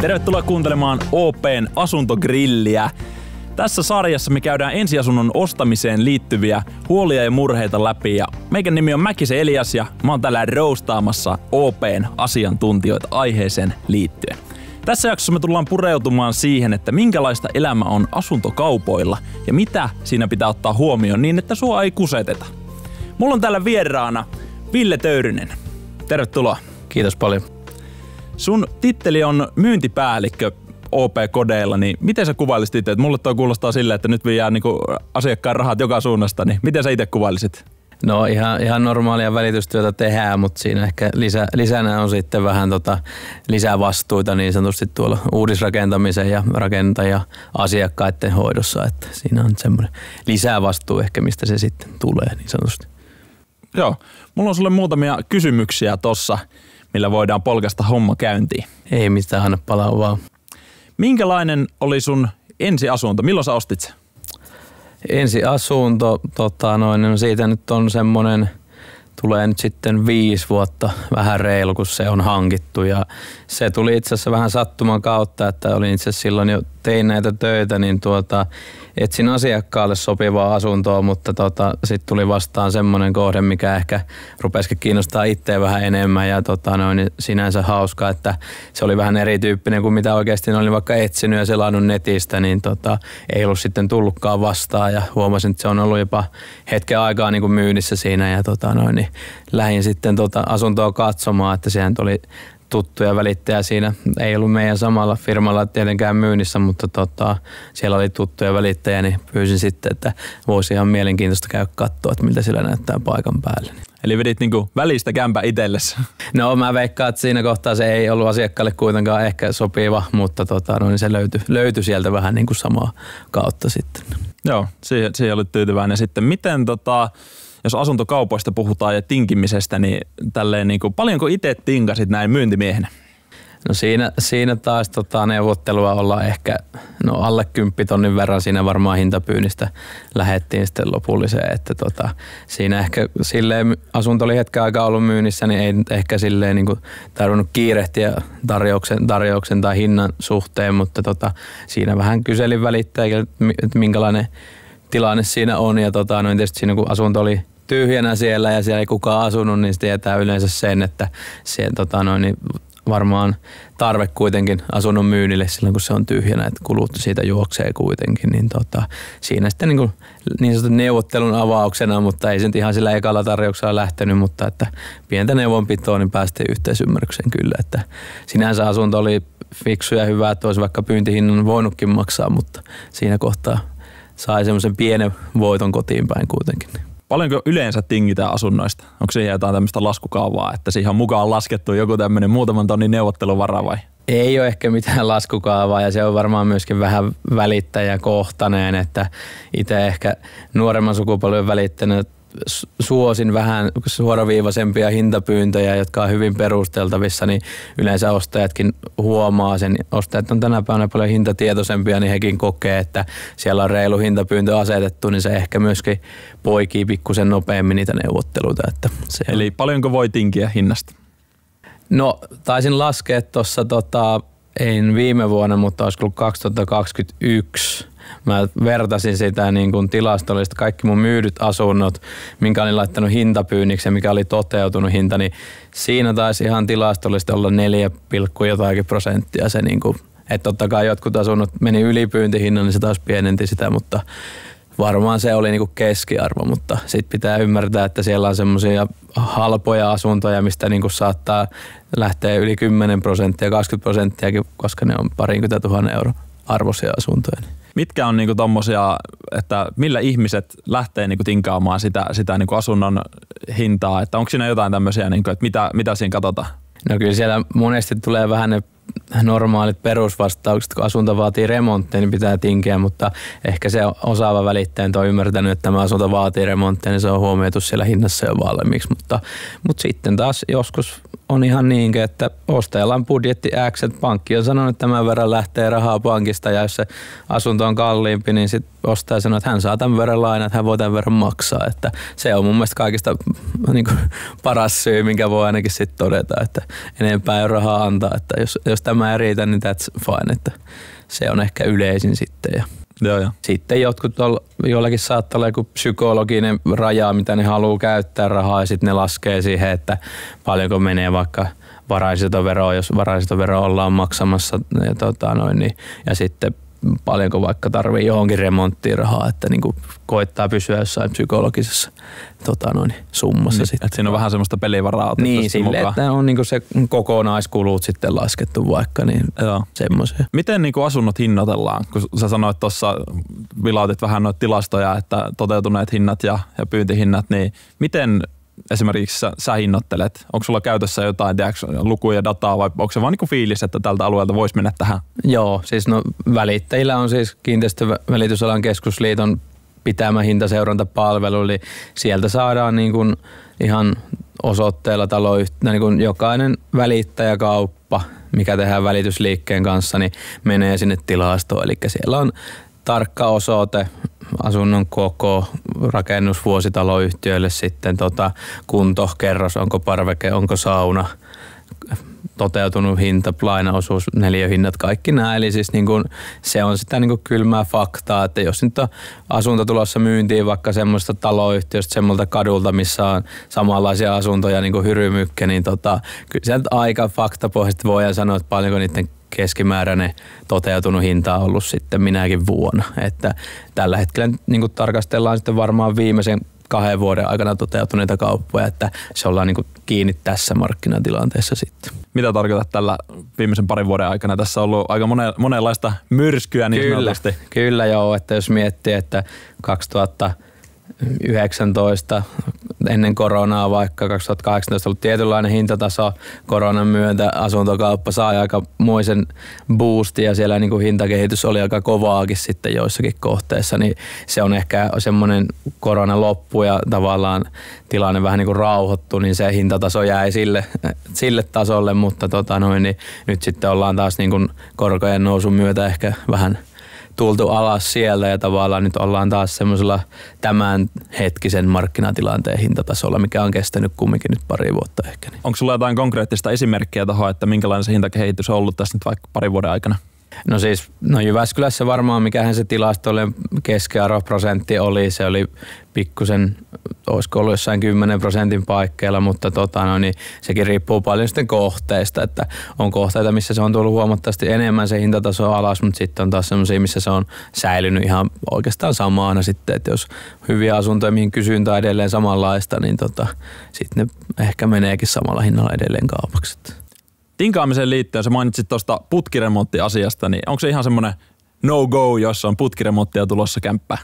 Tervetuloa kuuntelemaan OP:n asuntogrilliä. Tässä sarjassa me käydään ensiasunnon ostamiseen liittyviä huolia ja murheita läpi. Ja meikän nimi on Mäkisen Elias ja mä oon täällä roustaamassa OP:n asiantuntijoita aiheeseen liittyen. Tässä jaksossa me tullaan pureutumaan siihen, että minkälaista elämä on asuntokaupoilla ja mitä siinä pitää ottaa huomioon niin, että sua ei kuseteta. Mulla on täällä vieraana Ville Töyrynen. Tervetuloa. Kiitos paljon. Sun titteli on myyntipäällikkö OP-kodeilla, niin miten sä kuvailisit itse? Mulle toi kuulostaa silleen, että nyt viedään niinku asiakkaan rahat joka suunnasta, niin miten sä itse kuvailisit? No ihan normaalia välitystyötä tehdään, mutta siinä ehkä lisänä on sitten vähän lisää vastuita niin sanotusti tuolla uudisrakentamisen ja rakentaja-asiakkaiden hoidossa, että siinä on semmoinen lisävastuu ehkä, mistä se sitten tulee niin sanotusti. Joo, mulla on sulle muutamia kysymyksiä tossa, millä voidaan polkasta homma käyntiin. Ei mitään, anna palaa vaan. Minkälainen oli sun ensiasunto? Milloin sä ostit se? Ensiasunto, no siitä nyt on semmoinen, tulee nyt sitten 5 vuotta vähän reilu, kun se on hankittu. Ja se tuli itse asiassa vähän sattuman kautta, että olin itse asiassa silloin jo tein näitä töitä, niin etsin asiakkaalle sopivaa asuntoa, mutta sitten tuli vastaan semmoinen kohde, mikä ehkä rupesikin kiinnostaa itseä vähän enemmän ja niin sinänsä hauska, että se oli vähän erityyppinen kuin mitä oikeasti olin vaikka etsinyt ja selannut netistä, niin ei ollut sitten tullutkaan vastaan ja huomasin, että se on ollut jopa hetken aikaa niin kuin myynnissä siinä ja niin lähdin sitten asuntoa katsomaan, että siihen oli tuttuja välittäjä siinä. Ei ollut meidän samalla firmalla tietenkään myynnissä, mutta siellä oli tuttuja välittäjä, niin pyysin sitten, että voisi ihan mielenkiintoista käydä katsoa, että miltä sillä näyttää paikan päälle. Eli vedit niinku välistä kämpä itsellesi? No mä veikkaan, että siinä kohtaa se ei ollut asiakkaalle kuitenkaan ehkä sopiva, mutta niin se löytyi sieltä vähän niin kuin samaa kautta sitten. Joo, siihen olit tyytyväinen. Sitten miten jos asuntokaupoista puhutaan ja tinkimisestä, niin tälleen niin kuin, paljonko itse tinkasit näin myyntimiehenä? No siinä taas neuvottelua ollaan ehkä alle 10 000 verran siinä varmaan hintapyynnistä lähdettiin sitten lopulliseen, että siinä ehkä silleen asunto oli hetken aikaa ollut myynnissä, niin ei ehkä silleen niin kuin tarvinnut kiirehtiä tarjouksen tai hinnan suhteen, mutta siinä vähän kyselin välittäjille, että minkälainen tilanne siinä on ja tietysti siinä kun asunto oli tyhjänä siellä ja siellä ei kukaan asunut, niin se tietää yleensä sen, että siellä niin varmaan tarve kuitenkin asunnon myynnille silloin kun se on tyhjänä, että kulut siitä juoksee kuitenkin, niin siinä sitten niin sanotun neuvottelun avauksena, mutta ei se nyt ihan sillä ekalla tarjouksella lähtenyt, mutta että pientä neuvonpitoa niin päästiin yhteisymmärrykseen kyllä, että sinänsä asunto oli fiksu ja hyvä, että olisi vaikka pyyntihinnan voinutkin maksaa, mutta siinä kohtaa sai semmoisen pienen voiton kotiin päin kuitenkin. Paljonko yleensä tingitään asunnoista? Onko siihen jotain tämmöistä laskukaavaa, että siihen on mukaan laskettu joku tämmöinen muutaman tonnin neuvotteluvara vai? Ei ole ehkä mitään laskukaavaa ja se on varmaan myöskin vähän välittäjäkohtainen, että itse ehkä nuoremman sukupolven välittänyt suosin vähän suoraviivaisempia hintapyyntöjä, jotka on hyvin perusteltavissa, niin yleensä ostajatkin huomaa sen. Ostajat on tänä päivänä paljon hintatietoisempia, niin hekin kokee, että siellä on reilu hintapyyntö asetettu, niin se ehkä myöskin poikii pikkusen nopeammin niitä neuvotteluita. Että se eli paljonko voi tinkiä hinnasta? No taisin laskea tuossa, ei viime vuonna, mutta olisiko ollut 2021. Mä vertasin sitä niin kuin tilastollisesti kaikki mun myydyt asunnot, minkä olin laittanut hintapyynniksi ja mikä oli toteutunut hinta, niin siinä taisi ihan tilastollisesti olla 4,jotakin% se niin kuin, että totta kai jotkut asunnot meni yli pyyntihinnan, niin se taas pienenti sitä, mutta varmaan se oli niin kuin keskiarvo, mutta sit pitää ymmärtää, että siellä on semmoisia halpoja asuntoja, mistä niin kuin saattaa lähteä yli 10%, 20%, koska ne on 20 000 € arvoisia asuntoja. Mitkä on niinku tommosia, että millä ihmiset lähtee niinku tinkaamaan sitä niinku asunnon hintaa, että onko siinä jotain tämmöisiä, niinku, että mitä siinä katsotaan? No kyllä siellä monesti tulee vähän ne normaalit perusvastaukset, kun asunto vaatii remonttia, niin pitää tinkiä, mutta ehkä se osaava välittäjä on ymmärtänyt, että tämä asunto vaatii remonttia, niin se on huomioitu siellä hinnassa jo valmiiksi, mutta sitten taas joskus on ihan niinkin, että ostajalla on budjetti X, että pankki on sanonut, että tämän verran lähtee rahaa pankista ja jos se asunto on kalliimpi, niin sitten ostaja sanoo, että hän saa tämän verran lainaa, että hän voi tämän verran maksaa. Että se on mun mielestä kaikista niin kuin paras syy, minkä voi ainakin sitten todeta, että enempää ei ole rahaa antaa, että jos jos tämä ei riitä, niin that's fine, että se on ehkä yleisin sitten. Ja joo. Sitten jollakin saattaa olla joku psykologinen raja, mitä ne haluaa käyttää rahaa, ja sitten ne laskee siihen, että paljonko menee vaikka varainsiirtoveroa, jos varainsiirtoveroa ollaan maksamassa ja sitten paljonko vaikka tarvii johonkin remonttiin rahaa, että niinku koittaa pysyä jossain psykologisessa summassa. Niin, sitten. Siinä on vähän semmoista pelivaraa otettu niin, sille, mukaan. että on niinku se kokonaiskulut sitten laskettu vaikka, niin semmoisia. Miten niinku asunnot hinnoitellaan? Kun sä sanoit tuossa, vilautit vähän noita tilastoja, että toteutuneet hinnat ja pyyntihinnat, niin miten esimerkiksi sä hinnoittelet? Onko sulla käytössä jotain lukuja, dataa vai onko se vaan niinku fiilis, että tältä alueelta voisi mennä tähän? Joo, siis välittäjillä on siis Kiinteistövälitysalan keskusliiton pitämä hintaseurantapalvelu, eli sieltä saadaan niin kuin ihan osoitteella niin kuin jokainen välittäjäkauppa, mikä tehdään välitysliikkeen kanssa, niin menee sinne tilastoon. Eli siellä on tarkka osoite, asunnon koko, rakennusvuositaloyhtiöille sitten kunto, kerros, onko parveke, onko sauna, toteutunut hinta, lainaosuus, neliöhinnat, kaikki nämä. Eli siis niin kun, se on sitä niin kun kylmää faktaa, että jos nyt on asunto tulossa myyntiin vaikka semmoista taloyhtiöstä, semmoilta kadulta, missä on samanlaisia asuntoja niin kuin Hyrymykkä, niin kyllä sieltä aika faktapohjaisesti voidaan sanoa, että paljonko niiden keskimääräinen toteutunut hinta on ollut sitten minäkin vuonna. Että tällä hetkellä niin kuin tarkastellaan sitten varmaan viimeisen 2 vuoden aikana toteutuneita kauppoja, että se ollaan niin kuin kiinni tässä markkinatilanteessa sitten. Mitä tarkoitat tällä viimeisen 2 vuoden aikana? Tässä on ollut aika monenlaista myrskyä niin sanotusti. Kyllä joo, että jos miettii, että 2019 ennen koronaa, vaikka 2018 ollut tietynlainen hintataso, koronan myötä asuntokauppa sai aikamoisen boostin ja siellä niin kuin hintakehitys oli aika kovaakin sitten joissakin kohteissa, niin se on ehkä semmoinen koronan loppu ja tavallaan tilanne vähän niin kuin rauhoittu, niin se hintataso jäi sille tasolle, mutta niin nyt sitten ollaan taas niin kuin korkojen nousun myötä ehkä vähän tultu alas sieltä ja tavallaan nyt ollaan taas semmoisella tämän hetkisen markkinatilanteen hintatasolla, mikä on kestänyt kumminkin nyt 2 vuotta ehkä. Onko sulla jotain konkreettista esimerkkiä tuohon, että minkälainen se hintakehitys on ollut tässä nyt vaikka 2 vuoden aikana? No siis, Jyväskylässä varmaan, mikähän se tilastollinen keskiarvoprosentti oli, se oli pikkusen, olisiko ollut jossain 10% paikkeilla, mutta niin sekin riippuu paljon sitten kohteista, että on kohteita, missä se on tullut huomattavasti enemmän se hintataso alas, mutta sitten on taas sellaisia, missä se on säilynyt ihan oikeastaan samaana sitten, että jos hyviä asuntoja, mihin kysyntä on edelleen samanlaista, niin sitten ne ehkä meneekin samalla hinnalla edelleen kaupaksi. Tinkaamiseen liittyen, sä mainitsit tuosta putkiremonttiasiasta, niin onko se ihan semmoinen no-go, jos on putkiremonttia tulossa kämppää?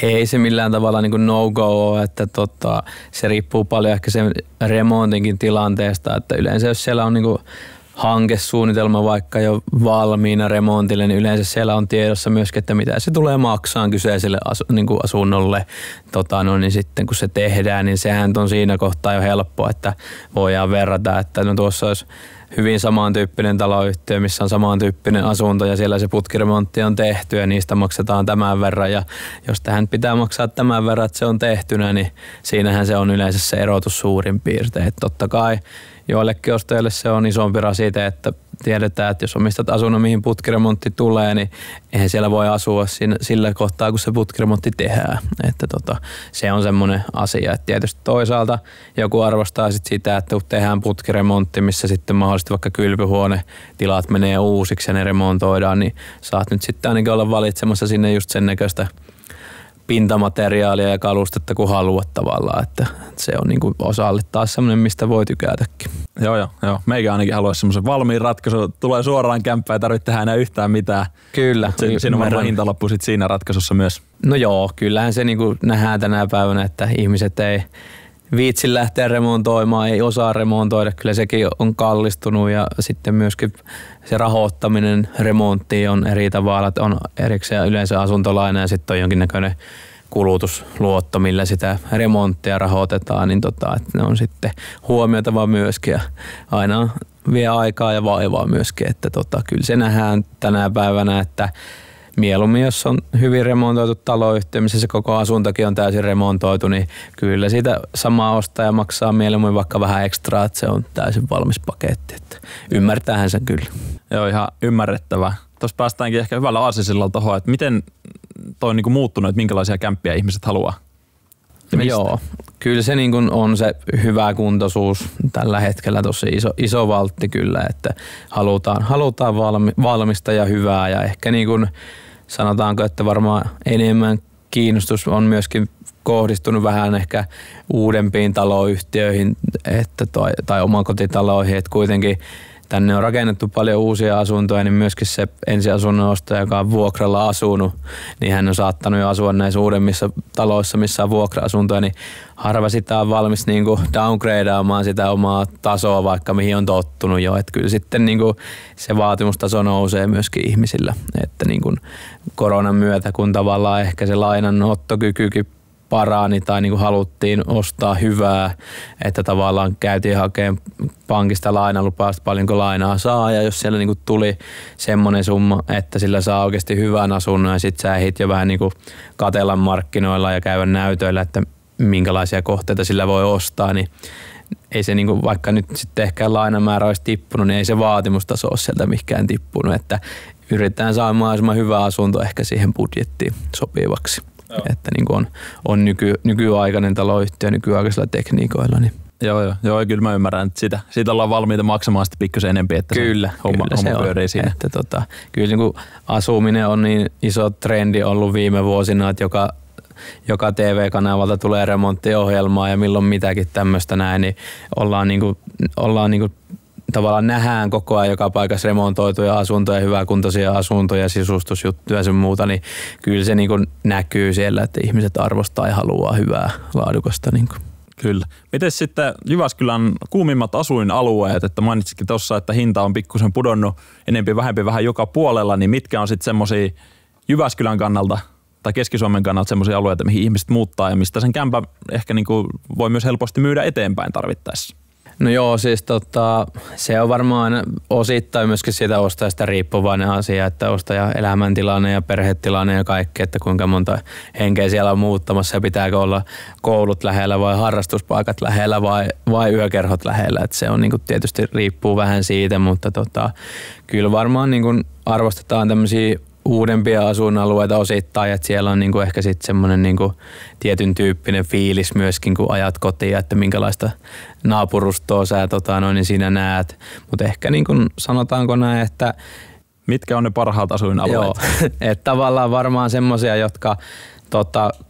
Ei se millään tavalla niin kuin no-go ole, että se riippuu paljon ehkä sen remontinkin tilanteesta, että yleensä jos siellä on niin kuin hankesuunnitelma vaikka jo valmiina remontille, niin yleensä siellä on tiedossa myöskin, että mitä se tulee maksaan kyseiselle niin kuin asunnolle, niin sitten kun se tehdään, niin sehän on siinä kohtaa jo helppoa, että voidaan verrata, että tuossa olisi hyvin samantyyppinen taloyhtiö, missä on samantyyppinen asunto ja siellä se putkiremontti on tehty ja niistä maksetaan tämän verran ja jos tähän pitää maksaa tämän verran, että se on tehtynä, niin siinähän se on yleensä se erotus suurin piirtein. Että totta kai joillekin ostajille se on isompi rasite, että tiedetään, että jos omistat asunnon, mihin putkiremontti tulee, niin eihän siellä voi asua sillä kohtaa, kun se putkiremontti tehdään. Että se on semmoinen asia, että tietysti toisaalta joku arvostaa sit sitä, että tehdään putkiremontti, missä sitten mahdollisesti vaikka kylpyhuonetilat menee uusiksi ja ne remontoidaan, niin saat nyt sitten ainakin olla valitsemassa sinne just sen näköistä pintamateriaalia ja kalustetta kuin haluat tavallaan, että se on niin kuin osalle taas semmoinen, mistä voi tykätäkin. Joo. Meikä ainakin haluaisi semmoisen valmiin ratkaisun, tulee suoraan kämppään, ei tarvitse tehdä enää yhtään mitään. Kyllä. Siinä on varmaan hintalappu sit siinä ratkaisussa myös. No joo, kyllähän se niin kuin nähdään tänä päivänä, että ihmiset ei viitsi lähteä remontoimaan, ei osaa remontoida. Kyllä sekin on kallistunut ja sitten myöskin se rahoittaminen remonttiin on eri tavalla, että on erikseen yleensä asuntolaina ja sitten on jonkinnäköinen kulutusluotto, millä sitä remonttia rahoitetaan, niin että ne on sitten huomioitava myöskin ja aina vie aikaa ja vaivaa myöskin, että kyllä se nähdään tänä päivänä, että mieluummin jos on hyvin remontoitu taloyhtiö, missä se koko asuntokin on täysin remontoitu, niin kyllä siitä samaa ostaja maksaa mieluummin vaikka vähän ekstraa, että se on täysin valmis paketti. Että ymmärtäähän sen kyllä. Joo, ihan ymmärrettävää. Tuossa päästäänkin ehkä hyvällä aasisilla tuohon, että miten toi on niinku muuttunut, että minkälaisia kämppiä ihmiset haluaa? Joo, kyllä se niin kuin on se hyvä kuntoisuus tällä hetkellä tosi iso valtti kyllä, että halutaan valmista ja hyvää ja ehkä niin kuin sanotaanko, että varmaan enemmän kiinnostus on myöskin kohdistunut vähän ehkä uudempiin taloyhtiöihin tai omakotitaloihin, että kuitenkin tänne on rakennettu paljon uusia asuntoja, niin myöskin se ensiasunnon ostaja, joka on vuokralla asunut, niin hän on saattanut jo asua näissä uudemmissa taloissa, missä on vuokra-asuntoja, niin harva sitä on valmis niinku downgradeaamaan sitä omaa tasoa, vaikka mihin on tottunut jo. Että kyllä sitten niinku se vaatimustaso nousee myöskin ihmisillä. Että niinku koronan myötä, kun tavallaan ehkä se lainanottokykykin parani tai niin kuin haluttiin ostaa hyvää, että tavallaan käytiin hakemaan pankista lainalupaa, paljonko lainaa saa ja jos siellä niin kuin tuli semmoinen summa, että sillä saa oikeasti hyvän asunnon ja sit sä ehdit jo vähän niin kuin katella markkinoilla ja käydä näytöillä, että minkälaisia kohteita sillä voi ostaa, niin ei se niin kuin, vaikka nyt sitten ehkä lainamäärä olisi tippunut, niin ei se vaatimustaso ole sieltä mikään tippunut, että yritetään saada mahdollisimman hyvä asunto ehkä siihen budjettiin sopivaksi. Joo. Että niin kuin on nykyaikainen taloyhtiö nykyaikaisilla tekniikoilla. Niin. Joo, kyllä mä ymmärrän, että siitä ollaan valmiita maksamaan sitten pikkusen enemmän, että kyllä, homma pyörii siinä. Että kyllä niin kuin asuminen on niin iso trendi ollut viime vuosina, että joka TV-kanavalta tulee remonttiohjelmaa ja milloin mitäkin tämmöistä näin, niin ollaan tavallaan nähdään koko ajan joka paikassa remontoituja asuntoja, hyväkuntoisia asuntoja, sisustusjuttuja ja sun muuta, niin kyllä se niin kuin näkyy siellä, että ihmiset arvostaa ja haluaa hyvää laadukasta. Niin kuin. Kyllä. Miten sitten Jyväskylän kuumimmat asuinalueet, että mainitsitkin tuossa, että hinta on pikkusen pudonnut enempi vähempi vähän joka puolella, niin mitkä on sitten semmosia Jyväskylän kannalta tai Keski-Suomen kannalta semmoisia alueita, mihin ihmiset muuttaa ja mistä sen kämpä ehkä niin kuin voi myös helposti myydä eteenpäin tarvittaessa? No joo, siis se on varmaan osittain myöskin siitä ostajasta riippuvainen asia, että ostaja elämäntilanne ja perhetilanne ja kaikki, että kuinka monta henkeä siellä on muuttamassa ja pitääkö olla koulut lähellä vai harrastuspaikat lähellä vai yökerhot lähellä, että se on niin kuin tietysti riippuu vähän siitä, mutta kyllä varmaan niin kuin arvostetaan tämmöisiä uudempia asuinalueita osittain, että siellä on niinku ehkä sitten semmoinen niinku tietyn tyyppinen fiilis myöskin, kun ajat kotiin, että minkälaista naapurustoa sä niin siinä näet. Mutta ehkä niinku sanotaanko näin, että mitkä on ne parhaat asuinalueet? Joo, että tavallaan varmaan semmoisia, jotka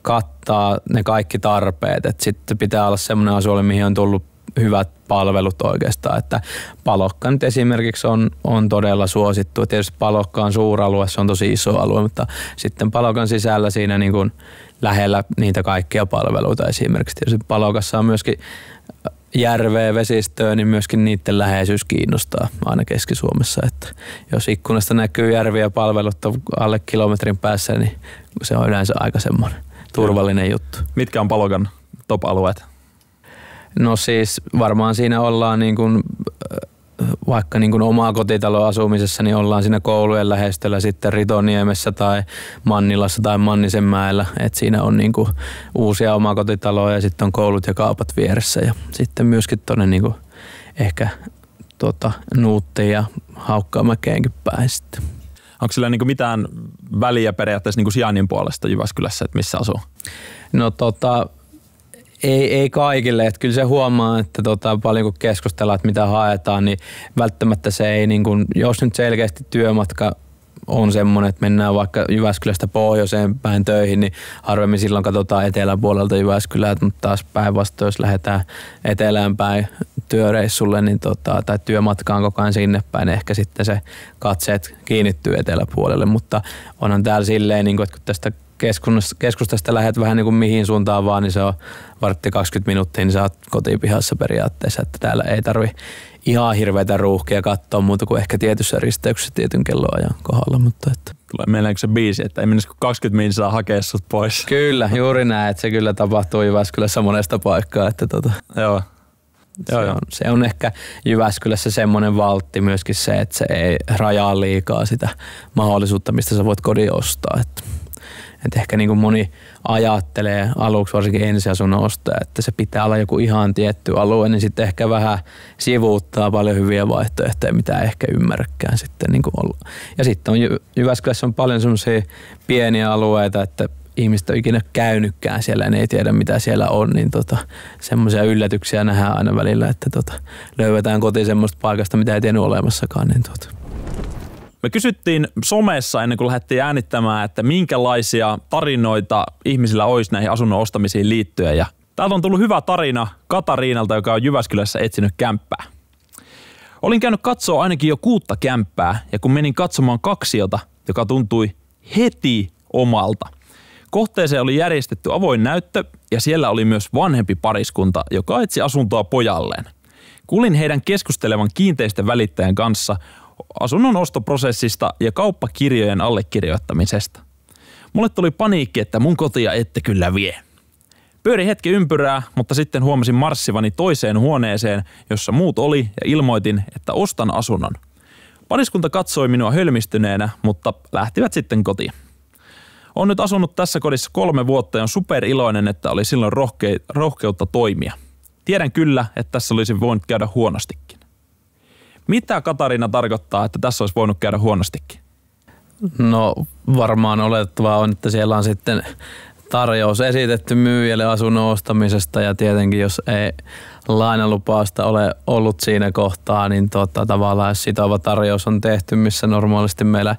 kattaa ne kaikki tarpeet, että sitten pitää olla semmoinen asuinalue, mihin on tullut hyvät palvelut oikeastaan, että Palokka nyt esimerkiksi on todella suosittu. Tietysti Palokka on suuralue, se on tosi iso alue, mutta sitten Palokan sisällä siinä niin kuin lähellä niitä kaikkia palveluita esimerkiksi. Tietysti Palokassa on myöskin järveä, vesistöä, niin myöskin niiden läheisyys kiinnostaa aina Keski-Suomessa. Että jos ikkunasta näkyy järviä palvelut alle kilometrin päässä, niin se on yleensä aika semmoinen turvallinen juttu. Mitkä on Palokan top-alueet? No siis varmaan siinä ollaan niin kuin, vaikka niin kuin omaa kotitalon asumisessa, niin ollaan siinä koulujen lähestöllä sitten Ritoniemessä tai Mannilassa tai Mannisenmäellä. Et siinä on niin kuin uusia omakotitaloja ja sitten on koulut ja kaupat vieressä ja sitten myöskin tuonne niin kuin ehkä Nuuttiin ja Haukkaamäkeenkin päin sitten. Onko sillä niin kuin mitään väliä periaatteessa niin kuin sijainnin puolesta Jyväskylässä, että missä asuu? No Ei kaikille, että kyllä se huomaa, että paljon kun keskustellaan, että mitä haetaan, niin välttämättä se ei, niin kun, jos nyt selkeästi työmatka on semmoinen, että mennään vaikka Jyväskylästä pohjoiseen päin töihin, niin harvemmin silloin katsotaan eteläpuolelta Jyväskylää, mutta taas päinvastoin, jos lähdetään etelään päin työreissulle niin tai työmatkaan koko ajan sinne päin, niin ehkä sitten se katseet kiinnittyy eteläpuolelle, mutta onhan täällä silleen, niin kun, että kun tästä keskustasta lähdet vähän niin kuin mihin suuntaan vaan, niin se on vartti 20 minuuttia, niin sä oot kotipihassa periaatteessa, että täällä ei tarvi ihan hirveitä ruuhkia katsoa muuta kuin ehkä tietyssä risteyksessä tietyn kelloajan kohdalla. Mutta että. Tulee meilläkö se biisi, että ei mennessä 20 minuuttia saa hakea sut pois. Kyllä, juuri näin, että se kyllä tapahtuu Jyväskylässä monesta paikkaa. Että Joo. Se on ehkä Jyväskylässä semmoinen valtti myöskin se, että se ei rajaa liikaa sitä mahdollisuutta, mistä sä voit kodin ostaa. Että ehkä niin kuin moni ajattelee aluksi varsinkin ensiasunnon ostaja, että se pitää olla joku ihan tietty alue, niin sitten ehkä vähän sivuuttaa paljon hyviä vaihtoehtoja, mitä ehkä ymmärräkään sitten niin kuin olla. Ja sitten Jyväskylässä on paljon semmoisia pieniä alueita, että ihmiset on ikinä käynytkään siellä ja ne ei tiedä mitä siellä on, niin semmoisia yllätyksiä nähdään aina välillä, että löydetään kotiin semmoista paikasta, mitä ei tiennyt olemassakaan. Niin Me kysyttiin somessa ennen kuin lähdettiin äänittämään, että minkälaisia tarinoita ihmisillä olisi näihin asunnon ostamisiin liittyen. Ja täältä on tullut hyvä tarina Katariinalta, joka on Jyväskylässä etsinyt kämppää. Olin käynyt katsoa ainakin jo 6 kämppää ja kun menin katsomaan kaksiota, joka tuntui heti omalta. Kohteeseen oli järjestetty avoin näyttö ja siellä oli myös vanhempi pariskunta, joka etsi asuntoa pojalleen. Kuulin heidän keskustelevan kiinteistön välittäjän kanssa asunnon ostoprosessista ja kauppakirjojen allekirjoittamisesta. Mulle tuli paniikki, että mun kotia ette kyllä vie. Pyöri hetki ympyrää, mutta sitten huomasin marssivani toiseen huoneeseen, jossa muut oli ja ilmoitin, että ostan asunnon. Pariskunta katsoi minua hölmistyneenä, mutta lähtivät sitten kotiin. Olen nyt asunut tässä kodissa 3 vuotta ja on superiloinen, että oli silloin rohkeutta toimia. Tiedän kyllä, että tässä olisi voinut käydä huonostikin. Mitä Katariina tarkoittaa, että tässä olisi voinut käydä huonostikin? No varmaan oletettavaa on, että siellä on sitten tarjous esitetty myyjälle asunnon ostamisesta ja tietenkin jos ei lainalupausta ole ollut siinä kohtaa, niin tavallaan sitova tarjous on tehty, missä normaalisti meillä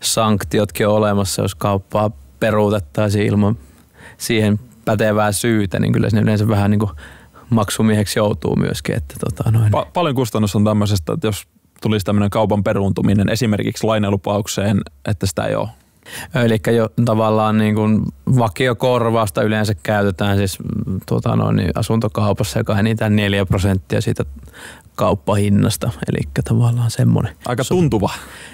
sanktiotkin on olemassa, jos kauppaa peruutettaisiin ilman siihen pätevää syytä, niin kyllä sinne yleensä vähän niin kuin maksumieheksi joutuu myöskin. Että paljon kustannus on tämmöisestä, että jos tulisi tämmöinen kaupan peruuntuminen esimerkiksi lainalupaukseen, että sitä ei ole? Eli jo tavallaan niin kuin vakiokorvausta yleensä käytetään siis asuntokaupassa, joka on enintään 4% siitä kauppahinnasta, eli tavallaan semmoinen. Aika tuntuva.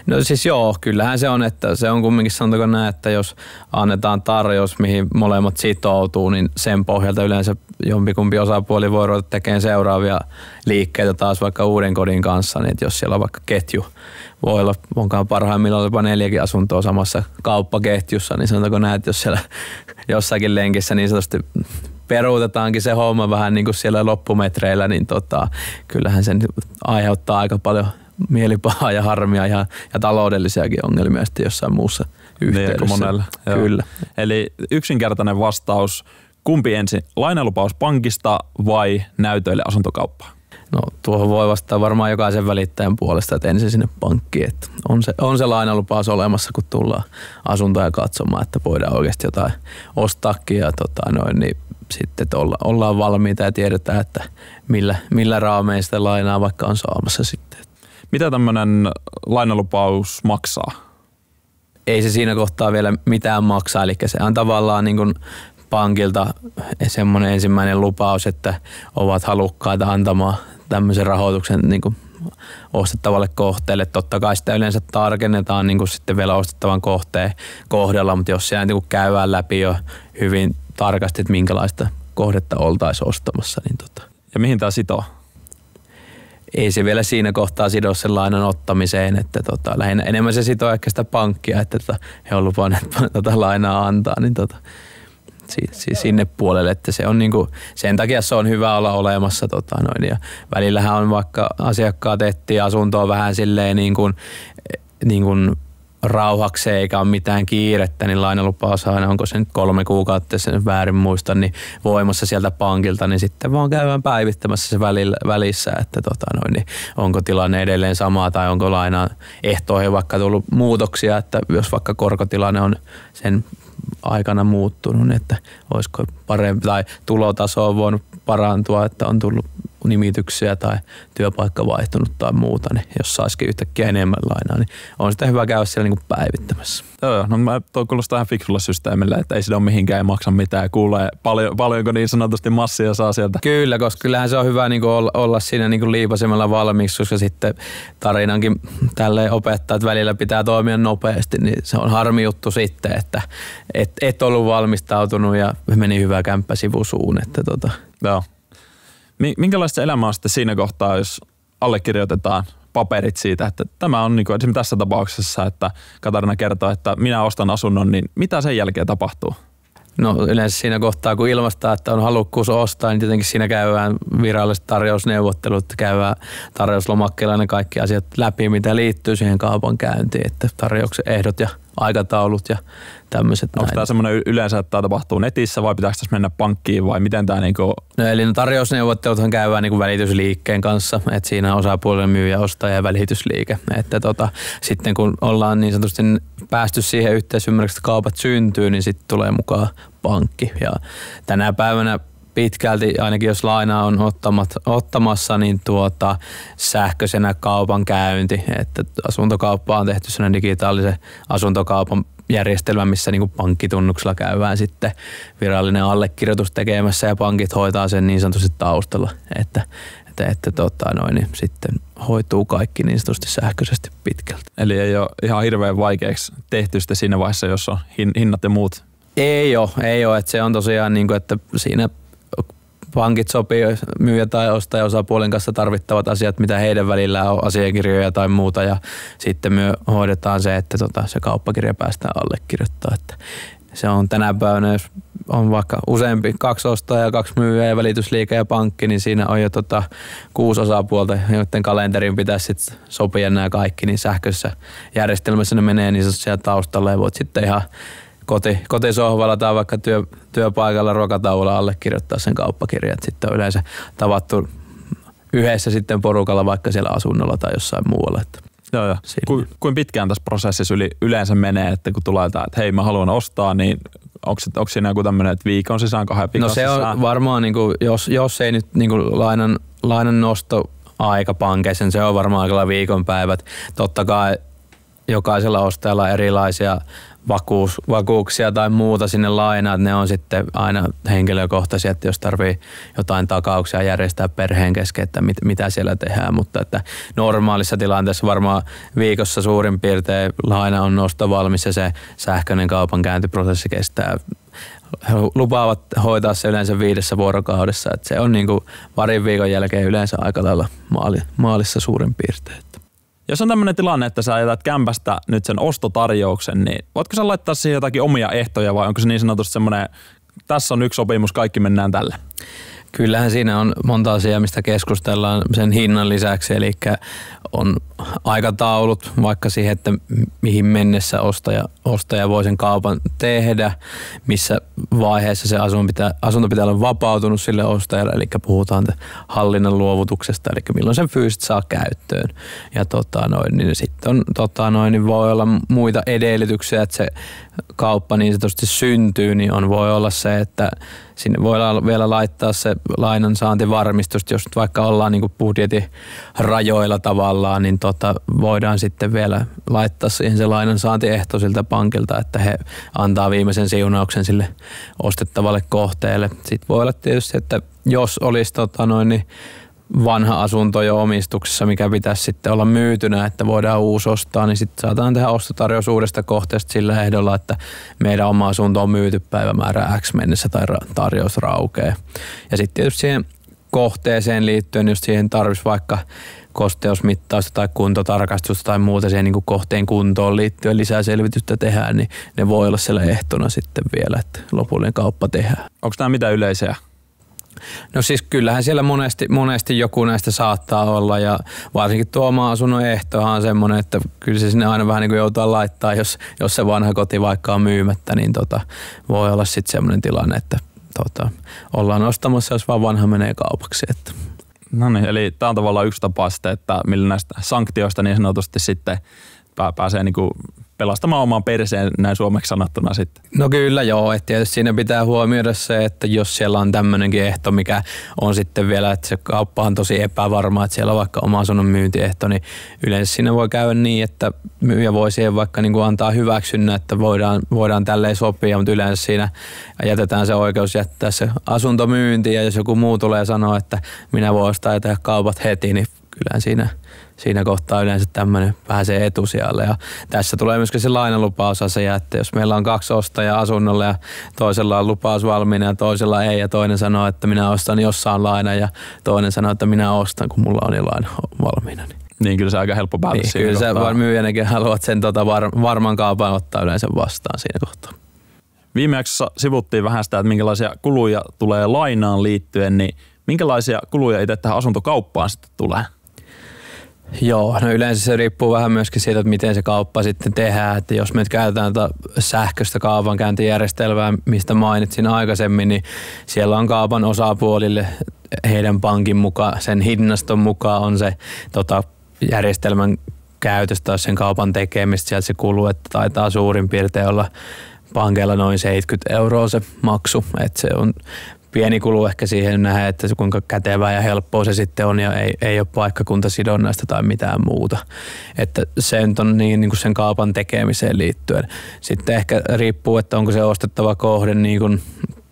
No siis joo, kyllähän se on, että se on kumminkin sanotaanko näin, että jos annetaan tarjous, mihin molemmat sitoutuu, niin sen pohjalta yleensä jompikumpi osapuoli voi ruveta tekemään seuraavia liikkeitä taas vaikka uuden kodin kanssa, niin että jos siellä on vaikka ketju, voi olla, onkaan parhaimmillaan jopa 4 asuntoa samassa kauppaketjussa, niin sanotaanko näin, että jos siellä jossakin lenkissä niin sanotusti peruutetaankin se homma vähän niin kuin siellä loppumetreillä, niin kyllähän sen aiheuttaa aika paljon mielipahaa ja harmia ja taloudellisiakin ongelmia sitten jossain muussa yhteydessä. Niin, monella. Kyllä. Eli yksinkertainen vastaus, kumpi ensin, lainalupaus pankista vai näytöille asuntokauppaa? No tuohon voi vastata varmaan jokaisen välittäjän puolesta, että ensin sinne pankkiin. Että on se lainalupaus olemassa, kun tullaan asuntoja katsomaan, että voidaan oikeasti jotain ostaakin ja niin sitten ollaan valmiita ja tiedetään, että millä raamein sitä lainaa vaikka on saamassa sitten. Mitä tämmöinen lainalupaus maksaa? Ei se siinä kohtaa vielä mitään maksaa, eli se on tavallaan niin kuin pankilta semmoinen ensimmäinen lupaus, että ovat halukkaita antamaan tämmöisen rahoituksen niin kuin ostettavalle kohteelle. Totta kai sitä yleensä tarkennetaan niin kuin sitten vielä ostettavan kohteen kohdalla, mutta jos siellä niin kuin käydään läpi jo hyvin tarkasti, että minkälaista kohdetta oltaisiin ostamassa. Niin Ja mihin tämä sitoo? Ei se vielä siinä kohtaa sido sen lainan ottamiseen, että lähinnä enemmän se sitoo ehkä sitä pankkia, että he on luvanneet lainaa antaa, niin sinne puolelle, että se on niinku, sen takia se on hyvä olla olemassa ja välillähän on vaikka asiakkaat etsii asuntoa vähän silleen niin kuin rauhakseen eikä ole mitään kiirettä, niin lainalupaus aina, onko se nyt 3 kuukautta, jos sen väärin muista, niin voimassa sieltä pankilta, niin sitten vaan käydään päivittämässä se välissä, että niin onko tilanne edelleen sama tai onko lainaan ehtoihin vaikka tullut muutoksia, että jos vaikka korkotilanne on sen aikana muuttunut, että olisiko parempi tai tulotaso on voinut parantua, että on tullut nimityksiä tai työpaikka vaihtunut tai muuta, niin jos saisikin yhtäkkiä enemmän lainaa, niin on sitä hyvä käydä siellä niin kuin päivittämässä. Joo, no toi kuulostaa ihan fiksulla systeemillä, että ei sitä ole mihinkään, ei maksa mitään ja kuulee paljonko niin sanotusti massia saa sieltä. Kyllä, koska kyllähän se on hyvä niin kuin olla siinä niin kuin liipasemalla valmiiksi, koska sitten tarinankin tälleen opettaa, että välillä pitää toimia nopeasti, niin se on harmi juttu sitten, että et ollut valmistautunut ja meni hyvä kämppä sivusuun. Että Joo. Minkälaista elämää on sitten siinä kohtaa, jos allekirjoitetaan paperit siitä, että tämä on niin kuin esimerkiksi tässä tapauksessa, että Katarina kertoo, että minä ostan asunnon, niin mitä sen jälkeen tapahtuu? No yleensä siinä kohtaa, kun ilmaistaan, että on halukkuus ostaa, niin tietenkin siinä käydään viralliset tarjousneuvottelut, käydään tarjouslomakkeella ne kaikki asiat läpi, mitä liittyy siihen kaupankäyntiin, että tarjouksen ehdot ja aikataulut ja tämmöiset. Onko tämä semmoinen yleensä, että tämä tapahtuu netissä vai pitääkö tässä mennä pankkiin vai miten tämä niinku? No eli tarjousneuvotteluthan käydään niinku välitysliikkeen kanssa, että siinä osapuolella myyjä, ostaja ja välitysliike. Että sitten kun ollaan niin sanotusti päästy siihen yhteisymmärrykseen, että kaupat syntyy, niin sitten tulee mukaan pankki. Ja tänä päivänä pitkälti, ainakin jos lainaa on ottamassa, niin sähköisenä kaupankäynti, että asuntokauppa on tehty sellainen digitaalisen asuntokaupan järjestelmä, missä niin kuin pankkitunnuksella käydään sitten virallinen allekirjoitus tekemässä ja pankit hoitaa sen niin sanotusti taustalla, että niin sitten hoituu kaikki niin sanotusti sähköisesti pitkälti. Eli ei ole ihan hirveän vaikeaksi tehty sitten siinä vaiheessa, jos on hinnat ja muut? Ei ole, että se on tosiaan niin kuin, että siinä pankit sopii myyjä tai ostaja osapuolen kanssa tarvittavat asiat, mitä heidän välillä on, asiakirjoja tai muuta, ja sitten me hoidetaan se, että se kauppakirja päästään allekirjoittaa. Että se on tänä päivänä, jos on vaikka useampi, 2 ostajaa, 2 myyjää ja välitysliike ja pankki, niin siinä on jo 6 osapuolta, joiden kalenteriin pitäisi sitten sopia nämä kaikki, niin sähköisessä järjestelmässä ne menee niin siellä taustalla ja voit sitten ihan kotisohvalla tai vaikka työpaikalla ruokatauolla allekirjoittaa sen kauppakirjan. Sitten on yleensä tavattu yhdessä sitten porukalla vaikka siellä asunnolla tai jossain muualla. Joo. Kuin pitkään tässä prosessissa yleensä menee, että kun tulee että hei mä haluan ostaa, niin onko siinä joku tämmöinen, että viikon sisään, 2 viikon sisään? No se on varmaan, niin kuin, jos ei nyt niin kuin lainan nostoaika pankeissa, se on varmaan aika viikonpäivät. Totta kai jokaisella ostajalla on erilaisia vakuuksia tai muuta sinne lainaan, ne on sitten aina henkilökohtaisia, että jos tarvii jotain takauksia järjestää perheen kesken, että mitä siellä tehdään, mutta että normaalissa tilanteessa varmaan viikossa suurin piirtein laina on nostovalmis ja se sähköinen kaupankäyntiprosessi kestää. He lupaavat hoitaa se yleensä 5 vuorokaudessa, että se on niin kuin parin viikon jälkeen yleensä aika lailla maalissa suurin piirtein. Jos on tämmöinen tilanne, että sä jätät kämpästä nyt sen ostotarjouksen, niin voitko sä laittaa siihen jotakin omia ehtoja vai onko se niin sanotusti semmoinen, tässä on yksi sopimus, kaikki mennään tälle? Kyllähän siinä on monta asiaa, mistä keskustellaan sen hinnan lisäksi, eli on aikataulut vaikka siihen, että mihin mennessä ostaja voi sen kaupan tehdä, missä vaiheessa se asunto pitää olla vapautunut sille ostajalle, eli puhutaan hallinnan luovutuksesta, eli milloin sen fyysisesti saa käyttöön. Ja niin sitten on, niin voi olla muita edellytyksiä, että se kauppa niin sanotusti syntyy, niin voi olla se, että sinne voi vielä laittaa se lainansaantivarmistus, jos vaikka ollaan niin kuin budjetin rajoilla tavallaan, niin voidaan sitten vielä laittaa siihen se lainansaantiehto siltä pankilta, että he antaa viimeisen siunauksen sille ostettavalle kohteelle. Sitten voi olla tietysti, että jos olisi niin vanha asunto jo omistuksessa, mikä pitäisi sitten olla myytynä, että voidaan uusi ostaa, niin sitten saadaan tehdä ostotarjous uudesta kohteesta sillä ehdolla, että meidän oma asunto on myyty päivämäärä X mennessä tai tarjous raukee. Ja sitten tietysti siihen kohteeseen liittyen, jos siihen tarvitsisi vaikka kosteusmittausta tai kuntotarkastusta tai muuta siihen niin kuin kohteen kuntoon liittyen lisää selvitystä tehdään, niin ne voi olla siellä ehtona sitten vielä, että lopullinen kauppa tehdään. Onko nämä mitä yleisiä? No siis kyllähän siellä monesti joku näistä saattaa olla ja varsinkin tuo oma asunnon ehtohan on semmoinen, että kyllä se sinne aina vähän niin kuin joutuu laittaa, jos se vanha koti vaikka on myymättä, niin voi olla sitten semmoinen tilanne, että ollaan ostamassa, jos vaan vanha menee kaupaksi. Että. No niin, eli tämä on tavallaan yksi tapa sitten, että millä näistä sanktioista niin sanotusti sitten pääsee niinku pelastamaan oman perseen näin suomeksi sanottuna sitten. No kyllä joo, että tietysti siinä pitää huomioida se, että jos siellä on tämmöinenkin ehto, mikä on sitten vielä, että se kauppa on tosi epävarma, että siellä on vaikka oma asunnon myyntiehto, niin yleensä siinä voi käydä niin, että myyjä voi siihen vaikka niin kuin antaa hyväksynnän, että voidaan tälleen sopia, mutta yleensä siinä jätetään se oikeus jättää se asunto myyntiin ja jos joku muu tulee sanoa, että minä voin ostaa ja tehdä kaupat heti, niin Kyllä siinä kohtaa yleensä tämmöinen pääsee etusijalle. Ja tässä tulee myöskin se lainalupausasia, että jos meillä on 2 ostajaa asunnolle ja toisella on lupaus valmiina ja toisella ei ja toinen sanoo, että minä ostan jossain laina ja toinen sanoo, että minä ostan, kun mulla on jo laina valmiina. Niin kyllä se aika helppo päätös niin, siinä kyllä kohtaa. Kyllä myyjänäkin haluat sen varman kaupan ottaa yleensä vastaan siinä kohtaa. Viime jaksossa sivuttiin vähän sitä, että minkälaisia kuluja tulee lainaan liittyen, niin minkälaisia kuluja itse tähän asuntokauppaan sitten tulee? Joo, no yleensä se riippuu vähän myöskin siitä, että miten se kauppa sitten tehdään. Että jos me käytetään sähköistä kaupankäyntijärjestelmää, mistä mainitsin aikaisemmin, niin siellä on kaupan osapuolille heidän pankin mukaan, sen hinnaston mukaan on se järjestelmän käytöstä tai sen kaupan tekemistä. Sieltä se kuluu, että taitaa suurin piirtein olla pankeilla noin 70 € se maksu. Että se on pieni kulu ehkä siihen nähdä, että se kuinka kätevää ja helppoa se sitten on ja ei ole paikkakuntasidonnaista tai mitään muuta. Että se on niin kuin sen kaupan tekemiseen liittyen. Sitten ehkä riippuu, että onko se ostettava kohde niin kuin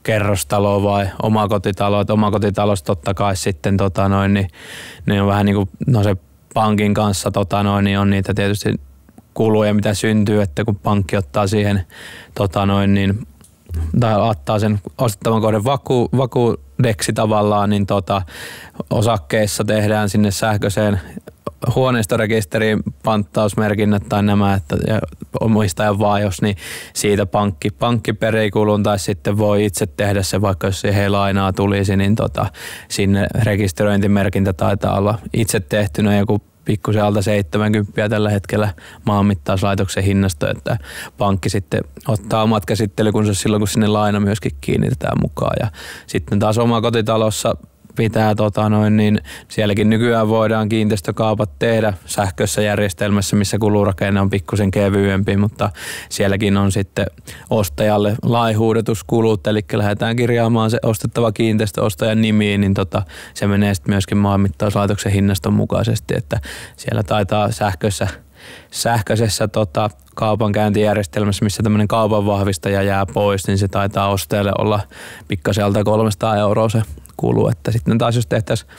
kerrostalo vai omakotitalo. Että omakotitalossa totta kai sitten niin ne on vähän niin kuin se pankin kanssa niin on niitä tietysti kuluja, mitä syntyy, että kun pankki ottaa siihen tai ottaa sen ostettavan kohden vakuudeksi tavallaan, niin osakkeissa tehdään sinne sähköiseen huoneistorekisteriin panttausmerkinnät tai nämä, että omistajan vaihdos, niin siitä pankki perii kulun tai sitten voi itse tehdä se, vaikka jos siihen lainaa tulisi, niin sinne rekisteröintimerkintä taitaa olla itse tehtynä joku pikkusen alta 70 tällä hetkellä maanmittauslaitoksen hinnasto, että pankki sitten ottaa omat käsittelykunnsa silloin, kun sinne laina myöskin kiinnitetään mukaan. Ja sitten taas omakotitalossa pitää, niin sielläkin nykyään voidaan kiinteistökaupat tehdä sähköisessä järjestelmässä, missä kulurakenne on pikkusen kevyempi, mutta sielläkin on sitten ostajalle laihuudetuskulut, eli lähdetään kirjaamaan se ostettava kiinteistö ostajan nimiin, niin se menee sitten myöskin maanmittauslaitoksen hinnaston mukaisesti, että siellä taitaa sähköisessä kaupankäyntijärjestelmässä, missä tämmöinen kaupan vahvistaja jää pois, niin se taitaa ostajalle olla pikkasen alta 300 € se kulu. Että sitten taas jos tehtäisiin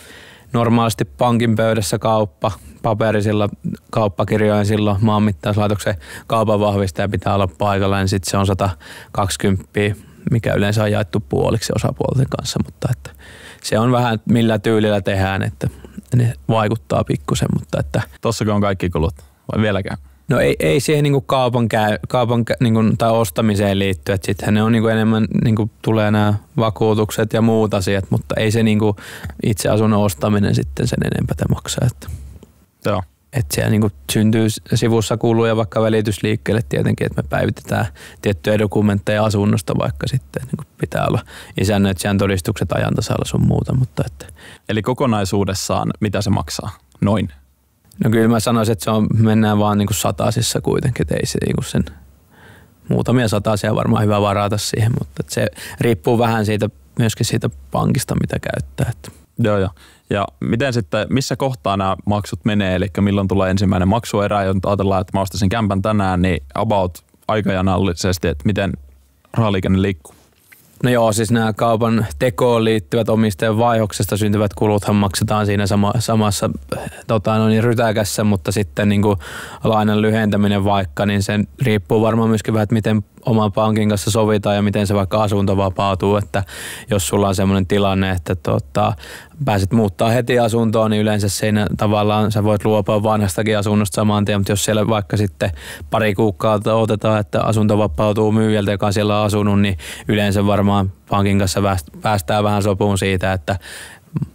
normaalisti pankin pöydässä kauppa, paperisilla kauppakirjojen silloin maanmittauslaitoksen kaupan vahvistaja pitää olla paikalla, niin sitten se on 120, mikä yleensä on jaettu puoliksi osapuolten kanssa, mutta että se on vähän millä tyylillä tehdään, että ne vaikuttaa pikkusen, mutta että tossako on kaikki kulut vai vieläkään? No ei siihen niinku kaupan niinku, tai ostamiseen liitty, että sittenhän ne on niinku enemmän niinku tulee nämä vakuutukset ja muut asiat, mutta ei se niinku itse asunnon ostaminen sitten sen enempää maksaa. Että joo. Että siellä niinku syntyy sivussa kuluja vaikka välitysliikkeelle tietenkin, että me päivitetään tiettyjä dokumentteja asunnosta, vaikka sitten niinku pitää olla isännöitsijän todistukset ajantasalla sun muuta. Mutta että. Eli kokonaisuudessaan mitä se maksaa? Noin? No kyllä mä sanoisin, että mennään vaan niinku satasissa kuitenkin, että ei se niinku sen muutamia satasia varmaan hyvä varata siihen, mutta se riippuu vähän myöskin siitä pankista, mitä käyttää. Että. Joo. Ja miten sitten, missä kohtaa nämä maksut menee, eli milloin tulee ensimmäinen maksuerä, jos ajatellaan, että mä ostaisin kämpän tänään, niin about aikajanallisesti, että miten rahaliikenne liikkuu? No joo, siis nämä kaupan tekoon liittyvät omistajan vaihdoksesta syntyvät kuluthan maksetaan siinä samassa rytäkässä, mutta sitten niin kuin lainan lyhentäminen vaikka, niin sen riippuu varmaan myöskin vähän, että miten oman pankin kanssa sovitaan ja miten se vaikka asunto vapautuu, että jos sulla on semmoinen tilanne, että pääset muuttaa heti asuntoon, niin yleensä siinä tavallaan sä voit luopua vanhastakin asunnosta saman tien, mutta jos siellä vaikka sitten pari kuukautta otetaan, että asunto vapautuu myyjältä, joka on siellä asunut, niin yleensä varmaan pankin kanssa päästään vähän sopuun siitä, että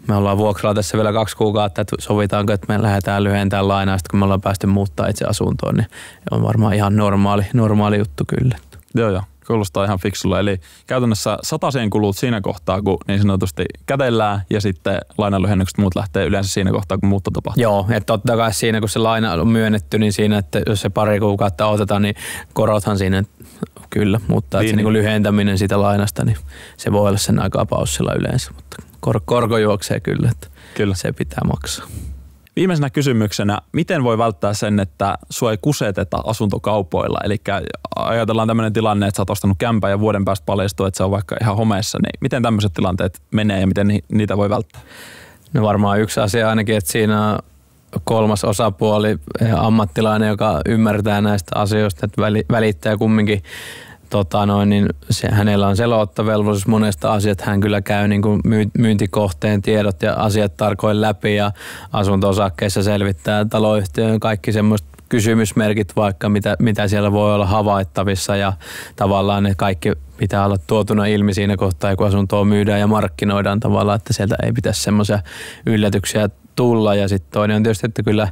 me ollaan vuokralla tässä vielä 2 kuukautta, että sovitaanko, että me lähdetään lyhentämään lainaa, sitten kun me ollaan päästy muuttaa itse asuntoon, niin on varmaan ihan normaali juttu kyllä. Joo, kuulostaa ihan fiksulla. Eli käytännössä satasien kulut siinä kohtaa, kun niin sanotusti kätellään ja sitten lainanlyhennykset muut lähtee yleensä siinä kohtaa, kun muutto tapahtuu. Joo, että totta kai siinä, kun se laina on myönnetty, niin siinä, että jos se pari kuukautta otetaan, niin korothan siinä kyllä, mutta niin, se niin lyhentäminen siitä lainasta, niin se voi olla sen aikaa paussilla yleensä, mutta korko juoksee kyllä, että kyllä se pitää maksaa. Viimeisenä kysymyksenä, miten voi välttää sen, että sua ei kuseteta asuntokaupoilla? Eli ajatellaan tämmöinen tilanne, että sä oot ostanut kämpän ja vuoden päästä paljastuu, että se on vaikka ihan homeessa, niin miten tämmöiset tilanteet menee ja miten niitä voi välttää? No varmaan yksi asia ainakin, että siinä kolmas osapuoli, ammattilainen, joka ymmärtää näistä asioista, että välittää kumminkin. Hänellä on selonottovelvollisuus monesta asiasta. Hän kyllä käy niin kuin myyntikohteen tiedot ja asiat tarkoin läpi ja asunto-osakkeissa selvittää taloyhtiön kaikki semmoiset kysymysmerkit vaikka, mitä siellä voi olla havaittavissa ja tavallaan ne kaikki pitää olla tuotuna ilmi siinä kohtaa, kun asuntoa myydään ja markkinoidaan tavallaan, että sieltä ei pitäisi semmoisia yllätyksiä tulla. Ja sitten toinen on tietysti, että kyllä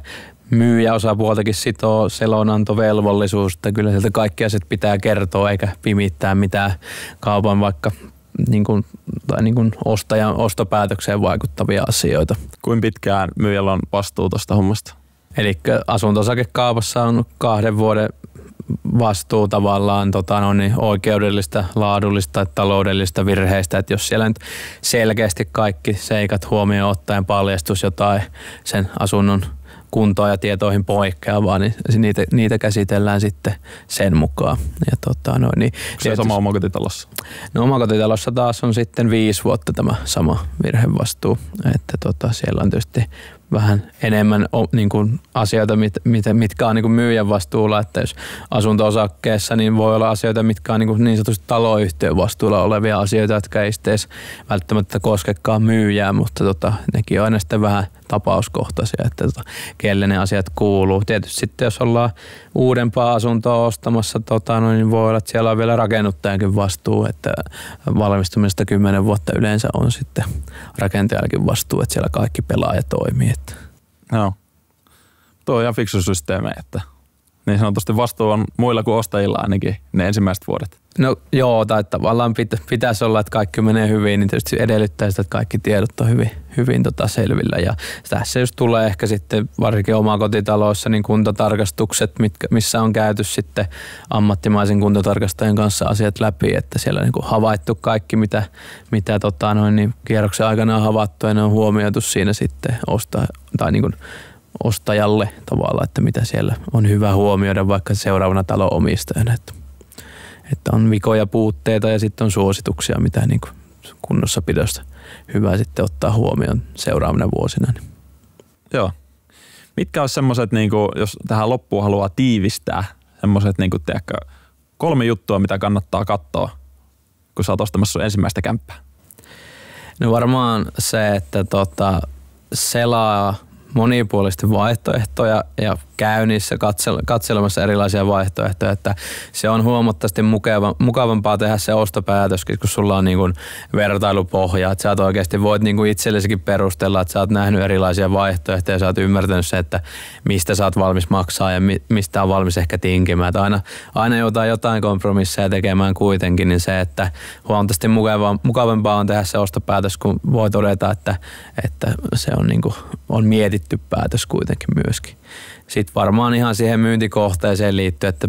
myyjäosapuoltakin sitoo selonantovelvollisuus, että kyllä sieltä kaikki asiat pitää kertoa eikä pimittää mitään kaupan vaikka niin kuin ostajan ostopäätökseen vaikuttavia asioita. Kuinka pitkään myyjällä on vastuu tuosta hommasta? Eli asunto-osakekaupassa on 2 vuoden vastuu tavallaan oikeudellista, laadullista ja taloudellista virheistä, että jos siellä nyt selkeästi kaikki seikat huomioon ottaen paljastus jotain sen asunnon kuntoon ja tietoihin poikkeavaa, niin niitä käsitellään sitten sen mukaan. Ja onko se sama omakotitalossa? No omakotitalossa taas on sitten 5 vuotta tämä sama virhevastuu, että siellä on tietysti vähän enemmän niin kuin asioita, mitkä on niin kuin myyjän vastuulla, että jos asunto-osakkeessa, niin voi olla asioita, mitkä on niin sanotusti taloyhtiön vastuulla olevia asioita, jotka ei sitten edes välttämättä koskekaan myyjää, mutta nekin on aina sitten vähän tapauskohtaisia, että kelle ne asiat kuuluu. Tietysti sitten jos ollaan uudempaa asuntoa ostamassa, niin voi olla, että siellä on vielä rakennuttajankin vastuu, että valmistumisesta 10 vuotta yleensä on sitten rakentajallakin vastuu, että siellä kaikki pelaa ja toimii. Joo. Tuo on ihan fiksu systeemi, että niin sanotusti vastuu on muilla kuin ostajilla ainakin ne ensimmäiset vuodet. No joo, tai tavallaan pitäisi olla, että kaikki menee hyvin, niin tietysti edellyttää sitä, että kaikki tiedot on hyvin selvillä. Ja tässä just tulee ehkä sitten varsinkin omakotitaloissa niin kuntotarkastukset, missä on käyty sitten ammattimaisen kuntotarkastajan kanssa asiat läpi, että siellä on niin kuin havaittu kaikki, mitä kierroksen aikana on havaittu ja ne on huomioitu siinä sitten ostajalle tavallaan, että mitä siellä on hyvä huomioida vaikka seuraavana talon omistajana. Että on vikoja, puutteita ja sitten on suosituksia, mitä niin kuin kunnossapidosta hyvä sitten ottaa huomioon seuraavina vuosina. Joo. Mitkä olisi semmoiset, niin jos tähän loppuun haluaa tiivistää, semmoiset niin 3 juttua, mitä kannattaa katsoa, kun sä oot ostamassa sun ensimmäistä kämppää? No varmaan se, että selaa monipuolisesti vaihtoehtoja ja käy niissä katselemassa erilaisia vaihtoehtoja, että se on huomattavasti mukavampaa tehdä se ostopäätöskin, kun sulla on niin kuin vertailupohja, että sä oikeasti voit niin kuin itsellesikin perustella, että sä oot nähnyt erilaisia vaihtoehtoja ja sä oot ymmärtänyt se, että mistä sä oot valmis maksaa ja mistä on valmis ehkä tinkimään. Aina joudutaan jotain kompromisseja tekemään kuitenkin, niin se, että huomattavasti mukavampaa on tehdä se ostopäätös, kun voi todeta, että se on, niin kuin, on mietitty päätös kuitenkin myöskin. Sitten varmaan ihan siihen myyntikohteeseen liittyen, että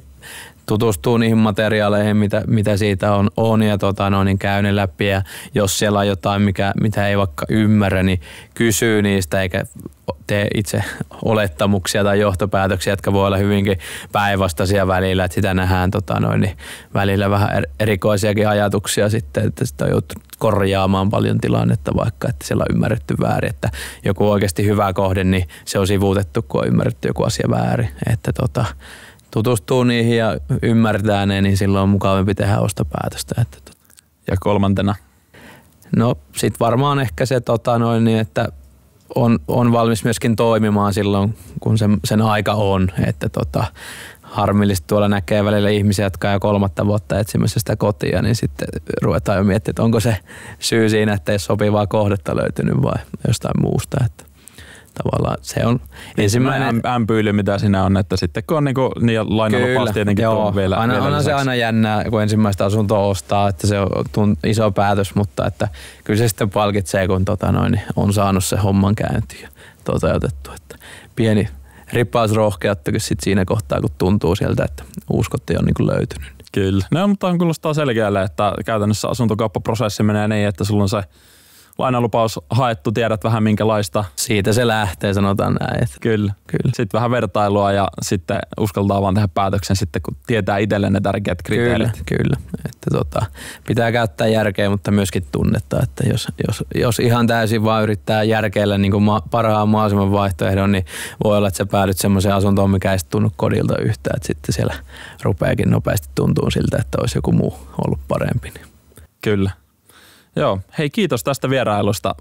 tutustuu niihin materiaaleihin, mitä siitä on ja niin käy ne läpi. Ja jos siellä on jotain, mitä ei vaikka ymmärrä, niin kysyy niistä eikä tee itse olettamuksia tai johtopäätöksiä, jotka voi olla hyvinkin päinvastaisia välillä. Että sitä nähdään niin välillä vähän erikoisiakin ajatuksia sitten, että sitä on joutunut korjaamaan paljon tilannetta vaikka, että siellä on ymmärretty väärin. Että joku oikeasti hyvä kohde, niin se on sivuutettu, kun on ymmärretty joku asia väärin. Että tutustuu niihin ja ymmärtää ne, niin silloin on mukavampi tehdä ostopäätöstä. Ja 3. No sit varmaan ehkä se, että on valmis myöskin toimimaan silloin, kun sen aika on. Että harmillisesti tuolla näkee välillä ihmisiä, jotka on 3 vuotta etsimässä sitä kotia, niin sitten ruvetaan jo miettimään, että onko se syy siinä, että ei sopivaa kohdetta löytynyt vai jostain muusta. Että tavallaan se on ensimmäinen ämpyyli, mitä siinä on, että sitten kun on niin lainalupaus tietenkin tuo vielä. Aina se aina jännää, kun ensimmäistä asuntoa ostaa, että se on iso päätös, mutta että kyllä se sitten palkitsee, kun on saanut se homman käyntiin ja toteutettu. Että pieni ripaus rohkeuttakin sitten siinä kohtaa, kun tuntuu sieltä, että uuskotti on niin löytynyt. Kyllä. No, mutta kuulostaa selkeälle, että käytännössä asuntokauppaprosessi menee niin, että sulla on se lainalupaus haettu, tiedät vähän minkälaista. Siitä se lähtee, sanotaan näin. Kyllä. Sitten vähän vertailua ja sitten uskaltaa vaan tehdä päätöksen sitten, kun tietää itselleen ne tärkeät kriteerit. Kyllä. Että pitää käyttää järkeä, mutta myöskin tunnetta. Että jos ihan täysin vaan yrittää järkeillä niin kuin parhaan mahdollisimman vaihtoehdon, niin voi olla, että sä päädyt semmoiseen asuntoon, mikä ei tunnu kodilta yhtään. Että sitten siellä rupeakin nopeasti tuntuu siltä, että olisi joku muu ollut parempi. Kyllä. Joo, hei kiitos tästä vierailusta.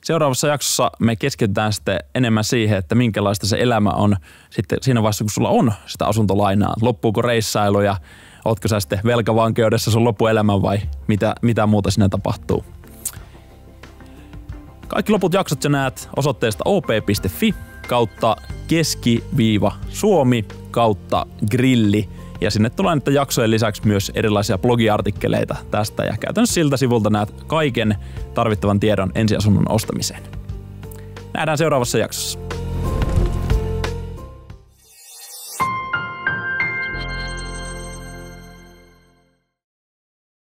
Seuraavassa jaksossa me keskitytään sitten enemmän siihen, että minkälaista se elämä on sitten siinä vaiheessa, kun sulla on sitä asuntolainaa. Loppuuko reissailu ja ootko sä sitten velkavankeudessa sun loppuelämän vai mitä muuta siinä tapahtuu. Kaikki loput jaksot sä näet osoitteesta op.fi/Suomi/grilli. Ja sinne tulee nyt jaksojen lisäksi myös erilaisia blogiartikkeleita tästä ja käytännössä siltä sivulta näet kaiken tarvittavan tiedon ensiasunnon ostamiseen. Nähdään seuraavassa jaksossa.